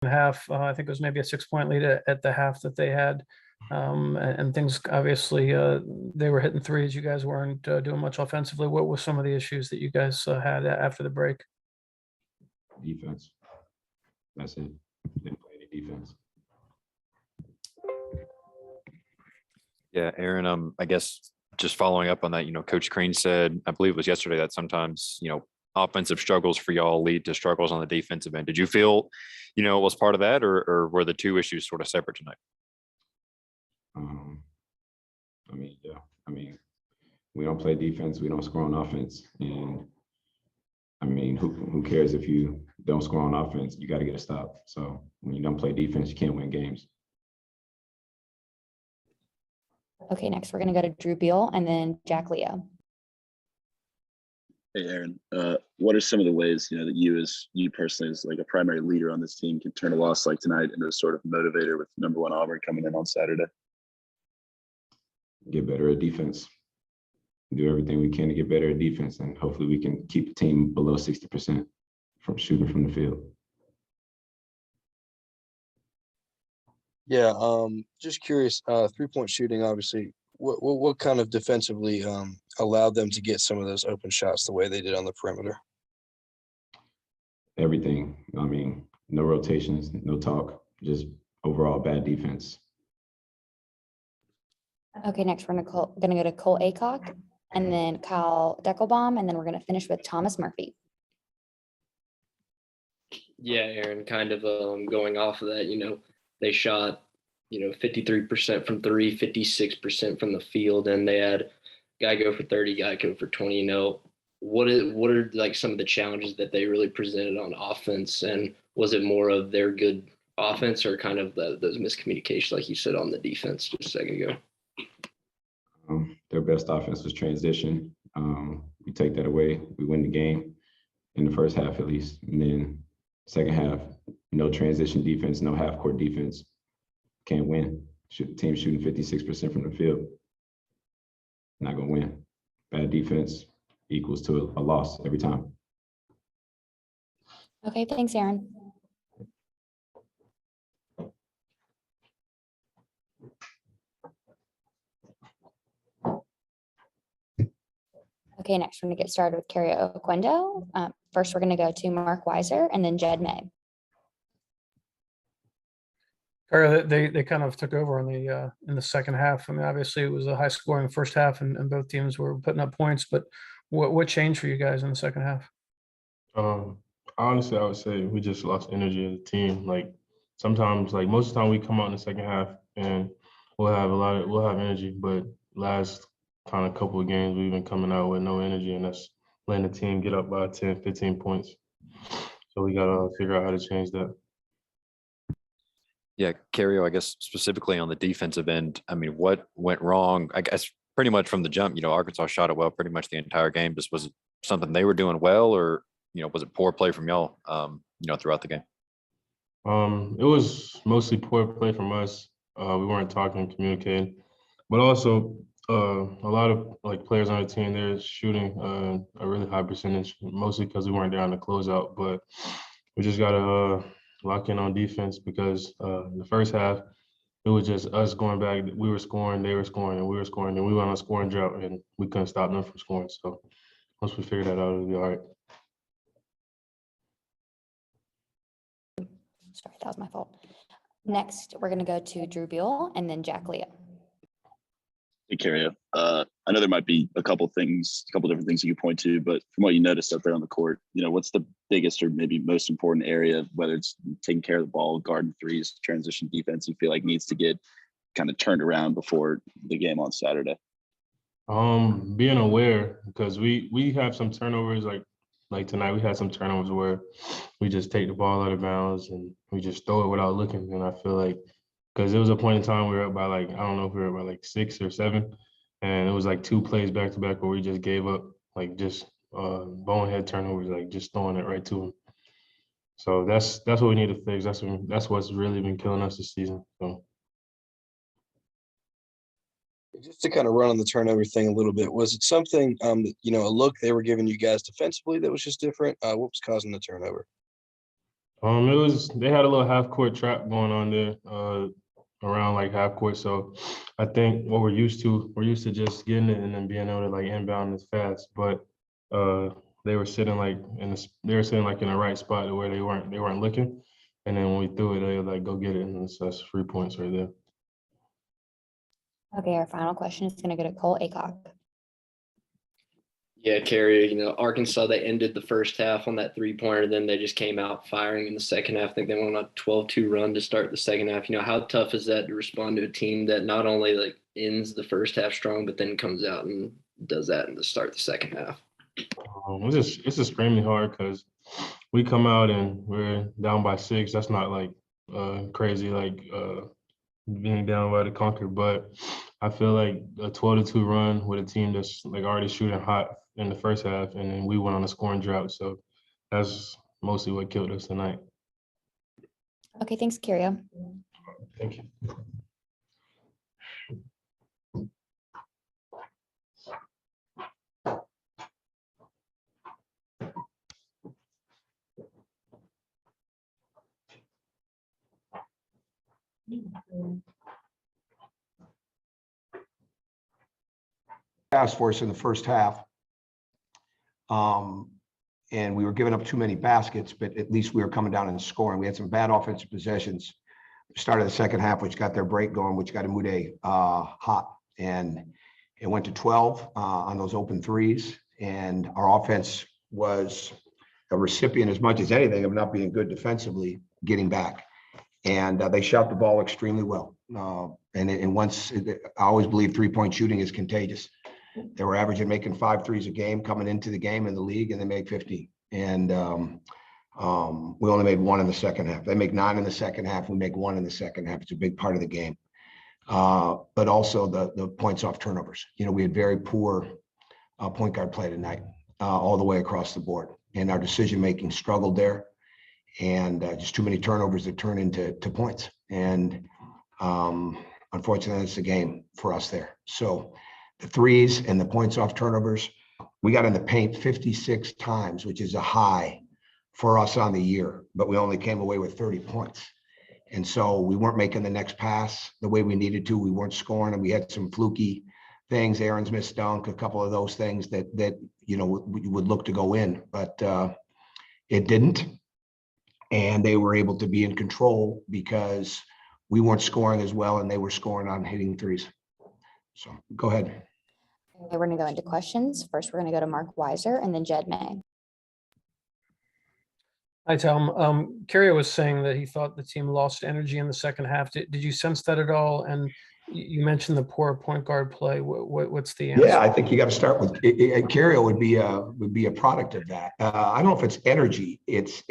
half. I think it was maybe a 6-point lead at the half that they had. And things obviously they were hitting threes. You guys weren't doing much offensively. What were some of the issues that you guys had after the break? Defense. That's it. Didn't play any defense. Yeah, Aaron, I guess just following up on that, Coach Crean said, I believe it was yesterday, that sometimes, offensive struggles for y'all lead to struggles on the defensive end. Did you feel, it was part of that, or were the two issues sort of separate tonight? Yeah. We don't play defense. We don't score on offense. And who cares if you don't score on offense? You got to get a stop. So when you don't play defense, you can't win games. Okay, next we're going to go to Drew Beal and then Jack Leo. Hey, Aaron, what are some of the ways, that you personally as like a primary leader on this team can turn a loss like tonight into a sort of motivator with number 1 Auburn coming in on Saturday? Get better at defense. Do everything we can to get better at defense, and hopefully we can keep the team below 60% from shooting from the field. Yeah, just curious, 3-point shooting, obviously, what kind of defensively allowed them to get some of those open shots the way they did on the perimeter? Everything. No rotations, no talk, just overall bad defense. Okay, next we're going to go to Cole Acock and then Kyle Deckelbaum, and then we're going to finish with Thomas Murphy. Yeah, Aaron, kind of going off of that, they shot, 53% from three, 56% from the field, and they had guy go for 30, guy go for 20. What are like some of the challenges that they really presented on offense, and was it more of their good offense or kind of those miscommunications, like you said, on the defense just a second ago? Their best offense was transition. We take that away, we win the game in the first half at least, and then second half, no transition defense, no half-court defense. Can't win. Team shooting 56% from the field. Not gonna win. Bad defense equals to a loss every time. Okay, thanks, Aaron. Okay, next we're going to get started with Kario Oquendo. First, we're going to go to Mark Weiser and then Jed May. They kind of took over in the second half. Obviously it was a high scoring first half and both teams were putting up points, but what changed for you guys in the second half? Honestly, I would say we just lost energy as a team. Like sometimes, like most of the time we come out in the second half and we'll have energy, but last kind of couple of games we've been coming out with no energy, and that's letting the team get up by 10, 15 points. So we got to figure out how to change that. Yeah, Kario, I guess specifically on the defensive end, what went wrong? I guess pretty much from the jump, Arkansas shot it well pretty much the entire game. Just was it something they were doing well, or, was it poor play from y'all, throughout the game? It was mostly poor play from us. We weren't talking and communicating, but also a lot of like players on the team, they're shooting a really high percentage, mostly because we weren't there on the closeout, but we just got to lock in on defense because the first half, it was just us going back. We were scoring, they were scoring, and we were scoring, and we went on a scoring drought, and we couldn't stop them from scoring. So once we figured that out, it'll be all right. Sorry, that was my fault. Next, we're going to go to Drew Beal and then Jack Leo. Hey, Kario. I know there might be a couple different things you could point to, but from what you noticed up there on the court, what's the biggest or maybe most important area, whether it's taking care of the ball, guarding threes, transition defense, you feel like needs to get kind of turned around before the game on Saturday? Being aware, because we have some turnovers, like tonight we had some turnovers where we just take the ball out of bounds and we just throw it without looking. And I feel like, because there was a point in time we were up by I don't know if we were by 6 or 7, and it was 2 plays back to back where we just gave up, bonehead turnovers, just throwing it right to them. So that's what we need to fix. That's what's really been killing us this season. So. Just to kind of run on the turnover thing a little bit, was it something, a look they were giving you guys defensively that was just different? What was causing the turnover? They had a little half court trap going on there, around like half court. So I think what we're used to just getting it and then being able to like inbound as fast. But they were sitting like they were sitting like in the right spot where they weren't looking. And then when we threw it, they were like, go get it. And that's 3 points right there. Okay, our final question is going to go to Cole Acock. Yeah, Kario, Arkansas, they ended the first half on that 3-pointer. Then they just came out firing in the second half. I think they went on a 12-2 run to start the second half. How tough is that to respond to a team that not only like ends the first half strong, but then comes out and does that to start the second half? It's extremely hard because we come out and we're down by 6. That's not like crazy, like being down by the conquer. But I feel like a 12-2 run with a team that's like already shooting hot in the first half, and then we went on a scoring drought. So that's mostly what killed us tonight. Okay, thanks, Kario. Thank you. Task force in the first half. And we were giving up too many baskets, but at least we were coming down and scoring. We had some bad offensive possessions. Started the second half, which got their break going, which got Amude hot. And it went to 12 on those open threes. And our offense was a recipient as much as anything of not being good defensively, getting back. And they shot the ball extremely well. I always believe 3-point shooting is contagious. They were averaging making 5 threes a game coming into the game in the league, and they made 15. And we only made 1 in the second half. They make 9 in the second half. We make 1 in the second half. It's a big part of the game. But also the points off turnovers. We had very poor point guard play tonight, all the way across the board. And our decision-making struggled there. And just too many turnovers that turn into points. And unfortunately, it's a game for us there. So the threes and the points off turnovers, we got in the paint 56 times, which is a high for us on the year, but we only came away with 30 points. And so we weren't making the next pass the way we needed to. We weren't scoring, and we had some fluky things. Aaron's missed dunk, a couple of those things that would look to go in, but it didn't. And they were able to be in control because we weren't scoring as well, and they were scoring on hitting threes. So go ahead. Okay, we're going to go into questions. First, we're going to go to Mark Weiser and then Jed May. Hi, Tom. Kario was saying that he thought the team lost energy in the second half. Did you sense that at all? And you mentioned the poor point guard play. What's the answer? Yeah, I think you got to start with Kario would be a product of that. I don't know if it's energy. It's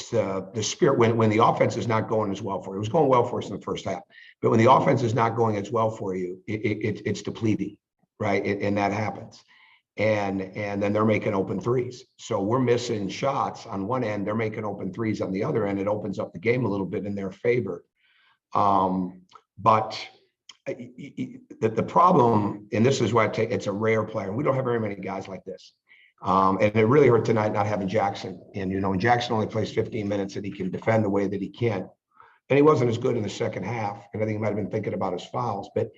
the spirit when the offense is not going as well for you. It was going well for us in the first half, but when the offense is not going as well for you, it's depleting, right? And that happens. And then they're making open threes. So we're missing shots on one end. They're making open threes on the other end. It opens up the game a little bit in their favor. But the problem, and this is why it's a rare player. We don't have very many guys like this. And it really hurt tonight not having Jackson. And, and Jackson only plays 15 minutes and he can defend the way that he can. And he wasn't as good in the second half. And I think he might have been thinking about his fouls, but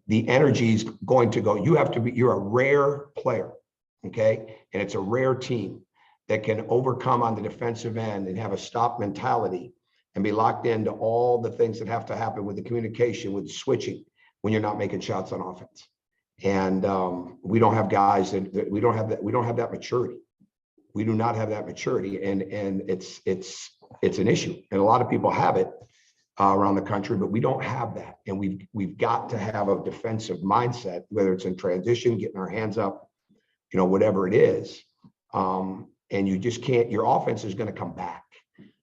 the energy is going to go. You're a rare player, okay? And it's a rare team that can overcome on the defensive end and have a stop mentality and be locked into all the things that have to happen with the communication, with the switching when you're not making shots on offense. And we don't have guys that we don't have that maturity. We do not have that maturity, and it's an issue. And a lot of people have it around the country, but we don't have that. And we've got to have a defensive mindset, whether it's in transition, getting our hands up, whatever it is. And you just can't. Your offense is going to come back.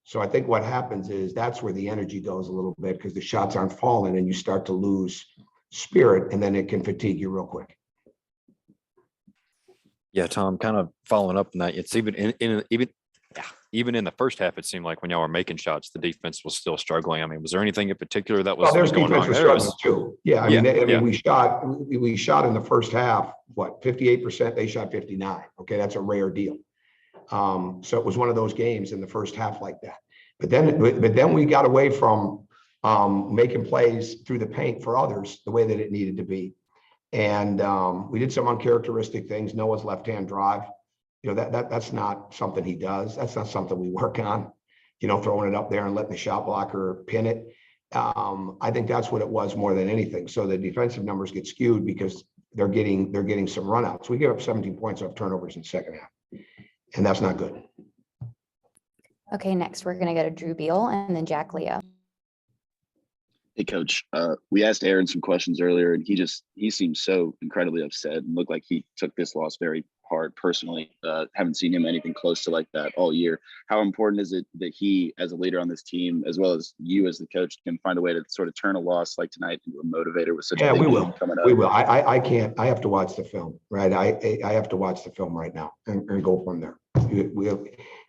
So I think what happens is that's where the energy goes a little bit because the shots aren't falling, and you start to lose spirit, and then it can fatigue you real quick. Yeah, Tom, kind of following up on that, it's even in the first half, it seemed like when y'all were making shots, the defense was still struggling. I mean, was there anything in particular that was there's going on defensive there? struggles too. Yeah, I mean, we shot in the first half, 58%, they shot 59. Okay, that's a rare deal. So it was one of those games in the first half like that. But then we got away from making plays through the paint for others the way that it needed to be. And we did some uncharacteristic things. Noah's left-hand drive, that's not something he does. That's not something we work on, throwing it up there and letting the shot blocker pin it. I think that's what it was more than anything. So the defensive numbers get skewed because they're getting some runouts. We gave up 17 points off turnovers in the second half, and that's not good. Okay, next we're gonna go to Drew Beal and then Jack Leo. Hey, Coach. We asked Aaron some questions earlier, and he seemed so incredibly upset and looked like he took this loss very hard personally. Haven't seen him anything close to like that all year. How important is it that he, as a leader on this team, as well as you as the coach, can find a way to sort of turn a loss like tonight into a motivator with such a big game coming up? We will. I can't. I have to watch the film, right? I have to watch the film right now and go from there.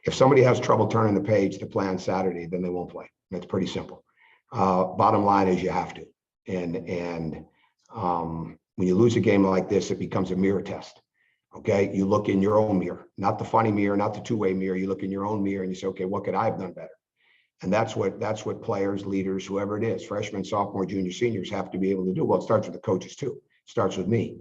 If somebody has trouble turning the page to play on Saturday, then they won't play. That's pretty simple. Bottom line is you have to. And when you lose a game like this, it becomes a mirror test. Okay, you look in your own mirror, not the funny mirror, not the two-way mirror. You look in your own mirror and you say, okay, what could I have done better? And that's what players, leaders, whoever it is, freshmen, sophomore, junior, seniors have to be able to do. Well, it starts with the coaches too. It starts with me.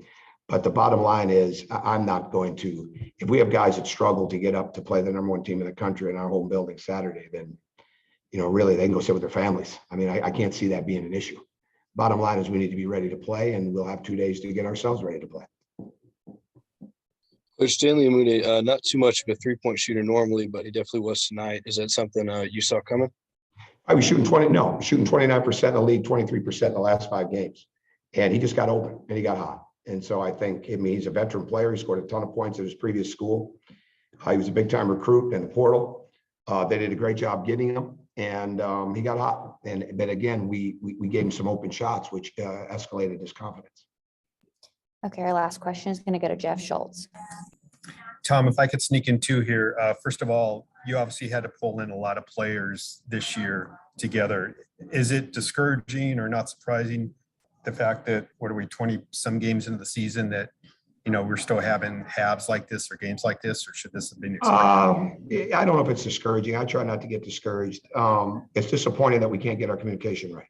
But the bottom line is I'm not going to, if we have guys that struggle to get up to play the #1 team in the country in our home building Saturday, then, really they can go sit with their families. I mean, I can't see that being an issue. Bottom line is we need to be ready to play, and we'll have 2 days to get ourselves ready to play. Coach Stanley Amude, not too much of a three-point shooter normally, but he definitely was tonight. Is that something you saw coming? I was shooting 29% in the league, 23% in the last 5 games. And he just got open and he got hot. And so I think, he's a veteran player. He scored a ton of points at his previous school. He was a big-time recruit in the portal. They did a great job getting him, and he got hot. But again, we gave him some open shots, which escalated his confidence. Okay, our last question is gonna go to Jeff Schultz. Tom, if I could sneak in 2 here. First of all, you obviously had to pull in a lot of players this year together. Is it discouraging or not surprising the fact that, 20 some games into the season that, we're still having halves like this or games like this, or should this have been expected? I don't know if it's discouraging. I try not to get discouraged. It's disappointing that we can't get our communication right.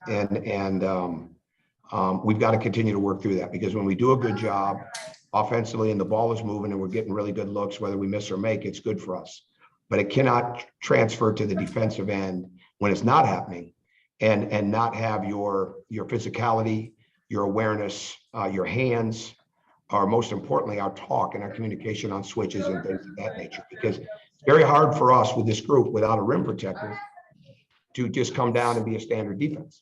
And we've got to continue to work through that, because when we do a good job offensively and the ball is moving and we're getting really good looks, whether we miss or make, it's good for us. But it cannot transfer to the defensive end when it's not happening, and not have your physicality, your awareness, your hands, or most importantly, our talk and our communication on switches and things of that nature. Because it's very hard for us with this group without a rim protector to just come down and be a standard defense.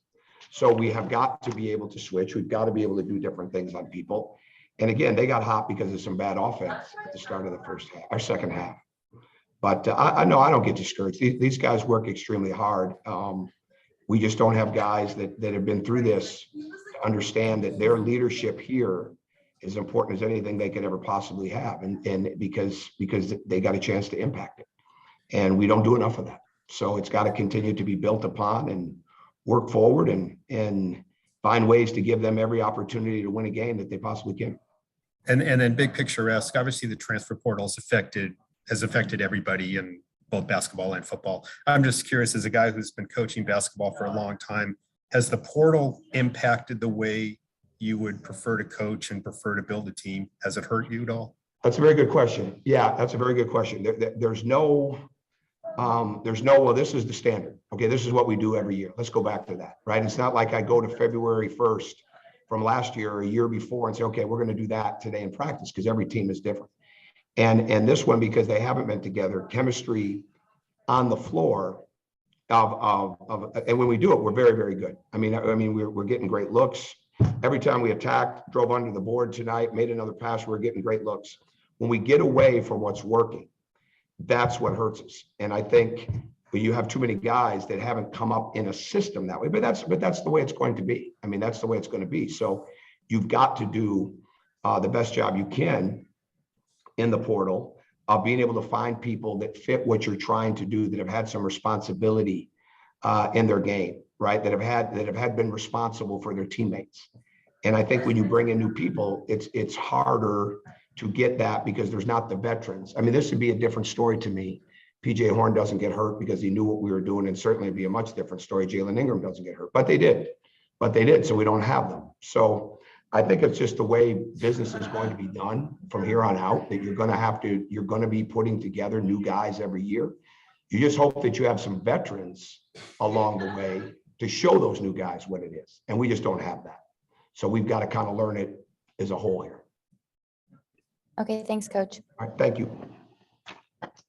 So we have got to be able to switch. We've got to be able to do different things on people. And again, they got hot because of some bad offense at the start of the first half, or second half. But I know I don't get discouraged. These guys work extremely hard. We just don't have guys that have been through this to understand that their leadership here is important as anything they could ever possibly have. And because they got a chance to impact it. And we don't do enough of that. So it's got to continue to be built upon and work forward and find ways to give them every opportunity to win a game that they possibly can. And then big picture-esque, obviously the transfer portal has affected everybody in both basketball and football. I'm just curious, as a guy who's been coaching basketball for a long time, has the portal impacted the way you would prefer to coach and prefer to build a team? Has it hurt you at all? That's a very good question. Yeah, that's a very good question. There's no, well, this is the standard. Okay, this is what we do every year. Let's go back to that, right? It's not like I go to February 1st from last year or a year before and say, okay, we're going to do that today in practice, because every team is different. And this one, because they haven't been together, chemistry on the floor and when we do it, we're very, very good. I mean, we're getting great looks. Every time we attacked, drove under the board tonight, made another pass, we're getting great looks. When we get away from what's working, that's what hurts us. And I think when you have too many guys that haven't come up in a system that way, but that's the way it's going to be. I mean, that's the way it's going to be. So you've got to do the best job you can in the portal of being able to find people that fit what you're trying to do, that have had some responsibility in their game, right? That have been responsible for their teammates. And I think when you bring in new people, it's harder to get that because there's not the veterans. I mean, this would be a different story to me. PJ Horn doesn't get hurt because he knew what we were doing, and certainly be a much different story. Jalen Ingram doesn't get hurt, but they did. So we don't have them. So I think it's just the way business is going to be done from here on out, that you're going to be putting together new guys every year. You just hope that you have some veterans along the way to show those new guys what it is. And we just don't have that. So we've got to kind of learn it as a whole here. Okay, thanks, coach. All right, thank you.